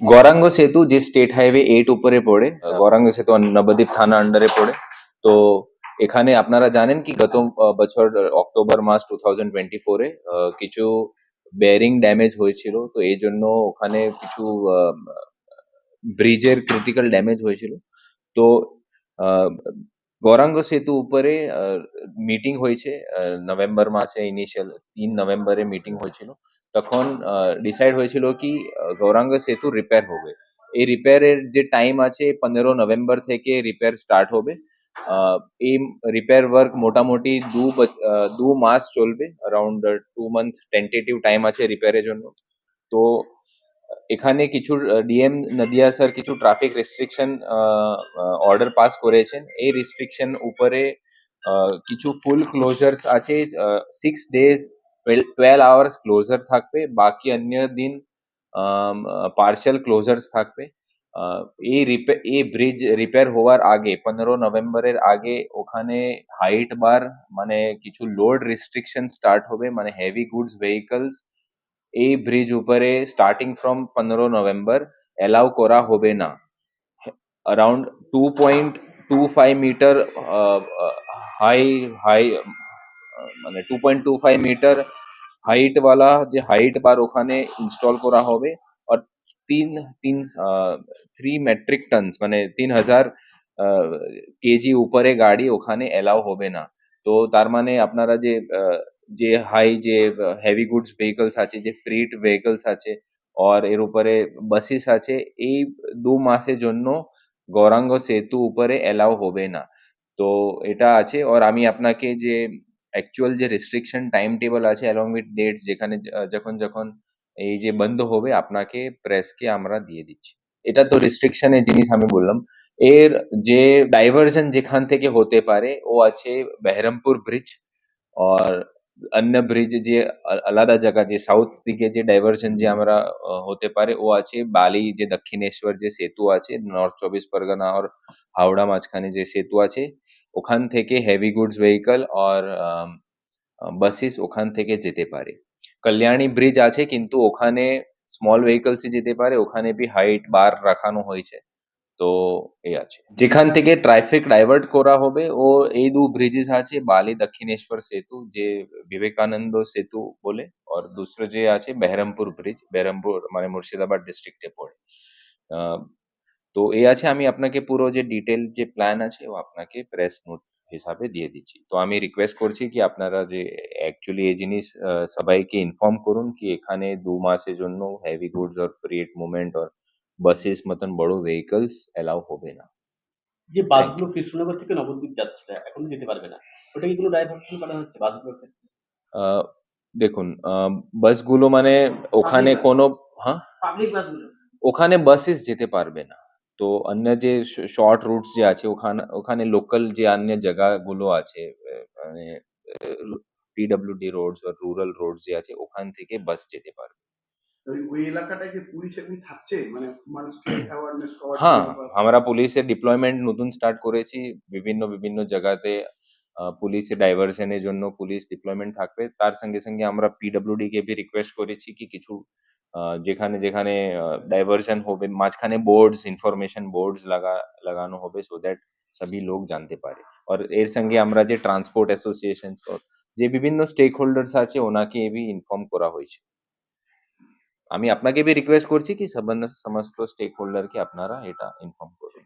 গৌরাঙ্গ সেতু যে state highway 8 উপরে পড়ে, গৌরাঙ্গ সেতু নবদ্বীপ থানা আন্ডারে পড়ে। তো এখানে আপনারা জানেন কি গত বছর অক্টোবর মাস 2024-এ কিছু বেয়ারিং ড্যামেজ হয়েছিল, তো এই জন্য ওখানে কিছু ব্রিজের ক্রিটিক্যাল ড্যামেজ হয়েছিল। তো আহ, গৌরাঙ্গ সেতু উপরে মিটিং হয়েছে নভেম্বর মাসে, ইনিশিয়াল 3 নভেম্বরে মিটিং হয়েছিল। তখন ডিসাইড হয়েছিল কি গৌরাঙ্গ সেতু রিপেয়ার হবে। এই রিপেয়ারের যে টাইম আছে 15 নভেম্বর থেকে রিপেয়ার স্টার্ট হবে। এই রিপেয়ার ওয়ার্ক মোটামুটি 2 মাস চলবে, অ্যারাউন্ড 2 মান্থ টেন্টেটিভ টাইম আছে রিপেয়ারের জন্য। তো এখানে কিছু ডিএম নদিয়া স্যার কিছু ট্রাফিক রেস্ট্রিকশন অর্ডার পাস করেছেন। এই রেস্ট্রিকশন উপরে কিছু ফুল ক্লোজার্স আছে, 6 days 12 hours ক্লোজার থাকবে, বাকি অন্য দিন পার্শিয়াল ক্লোজার্স থাকবে। এই ব্রিজ রিপেয়ার হওয়ার আগে 15 নভেম্বরের আগে ওখানে হাইট বার মানে কিছু লোড রেস্ট্রিকশন স্টার্ট হবে, মানে হেভি গুডস ভেহিকলস এই ব্রিজ উপরে স্টার্টিং ফ্রম 15 নভেম্বর অ্যালাউ করা হবে না। अराउंड 2.25 मीटर हाई हाई মানে 2.25 মিটার হাইট वाला যে হাইট বার ওখানে ইনস্টল করা হবে। আর তিন তিন 3 মেট্রিক টন মানে 3000 কেজি উপরে গাড়ি ওখানে এলাও হবে না। তো তার মানে আপনারা যে হাই যে হেভি গুডস ভেহিকলস আছে, যে ফ্রিট ভেহিকলস আছে, আর এর উপরে বাসেস আছে, এই 2 মাসের জন্য গৌরাঙ্গ সেতু উপরে এলাও হবে না। তো এটা আছে। আর আমি আপনাকে যে অ্যাকচুয়াল যে রেস্ট্রিকশন টাইম টেবল আছে অ্যালং উইথ ডেটস যেখানে যখন যখন এই যে বন্ধ হবে আপনাকে প্রেসকে আমরা দিয়ে দিচ্ছি। এটা তো রেস্ট্রিকশনের জিনিস আমি বললাম। এর যে ডাইভারশন যেখান থেকে হতে পারে ও আছে বেহরমপুর ব্রিজ, আর অন্য ব্রিজ যে আলাদা জায়গা যে সাউথ দিকে যে ডাইভারশন যে আমরা হতে পারে ও আছে বালি যে দক্ষিণেশ্বর যে সেতু আছে নর্থ 24 পরগনা আর হাওড়া মাঝখানে যে সেতু আছে, ওখান থেকে হেভি গুডস ভেহিকল আর বাসেস ওখান থেকে যেতে পারে। কল্যাণী ব্রিজ আছে কিন্তু ওখানে স্মল ভেহিকলস যেতে পারে, ওখানে বি হাইট বার রাখানো হয়েছে। তো এই আছে যেখান থেকে ট্রাফিক ডাইভার্ট করা হবে ও এই দু ব্রিজেস আছে, বালি দক্ষিণেশ্বর সেতু যে বিবেকানন্দ সেতু বলে, আর দুসরো যে আছে বেহরমপুর ব্রিজ, বেহরমপুর মানে মুর্শিদাবাদ ডিস্ট্রিক্টে পড়ে। আহ, তো এই আছে, আমি আপনাকে পুরো যে ডিটেল যে প্ল্যান আছে ও আপনাকে প্রেস নোট হিসাবে দিয়ে দিচ্ছি। তো আমি রিকোয়েস্ট করছি কি আপনারা যে অ্যাকচুয়ালি এই জিনিস সবাইকে ইনফর্ম করুন কি এখানে 2 মাসের জন্য হেভি গুডস আর ফ্রেট মুভমেন্ট আর বাসেস মতন বড় ভেহিকলস এলাও হবে না। যে থ্যাংক বাসগুলো ইউ। কৃষ্ণনগর থেকে নবদ্বীপ যাচ্ছে এখন যেতে পারবে না, ওটা কি কোনো ডাইভারশন করা হচ্ছে বাসগুলোর ক্ষেত্রে? দেখুন বাসগুলো মানে ওখানে পাবলিক বাস, কোনো, হ্যাঁ, পাবলিক বাসগুলো। ওখানে বাসেস যেতে পারবে না। তো অন্য যে শর্ট রুটস যে আছে ওখানে ওখানে লোকাল যে অন্য জায়গাগুলো আছে, মানে পিডব্লিউডি রোডস আর রুরাল রোডস যে আছে ওখান থেকে বাস যেতে পারবে। ওই এলাকাটায় কি পুলিশ এমনি থাকছে, মানে মানুষকে অ্যাওয়ারনেস করার হ্যাঁ, জন্য বা আমরা পুলিশের ডিপ্লয়মেন্ট নতুন স্টার্ট করেছি। বিভিন্ন বিভিন্ন জায়গাতে পুলিশের ডাইভারশনের জন্য পুলিশ ডিপ্লয়মেন্ট থাকবে। তার সঙ্গে সঙ্গে আমরা পিডব্লিউডি কে भी রিকোয়েস্ট করেছি কি কিছু যেখানে যেখানে ডাইভারশন হবে মাঝখানে বোর্ডস ইনফরমেশন বোর্ডস লাগানো হবে সো দ্যাট সবই লোক জানতে পারে। আর এর সঙ্গে আমরা যে ট্রান্সপোর্ট অ্যাসোসিয়েশনস যে বিভিন্ন স্টেক হোল্ডার্স আছে ওনাকে भी ইনফর্ম করা হয়েছে। আমি আপনাকে भी রিকোয়েস্ট করছি কি সমস্ত স্টেক হোল্ডারকে আপনারা এটা ইনফর্ম করুন।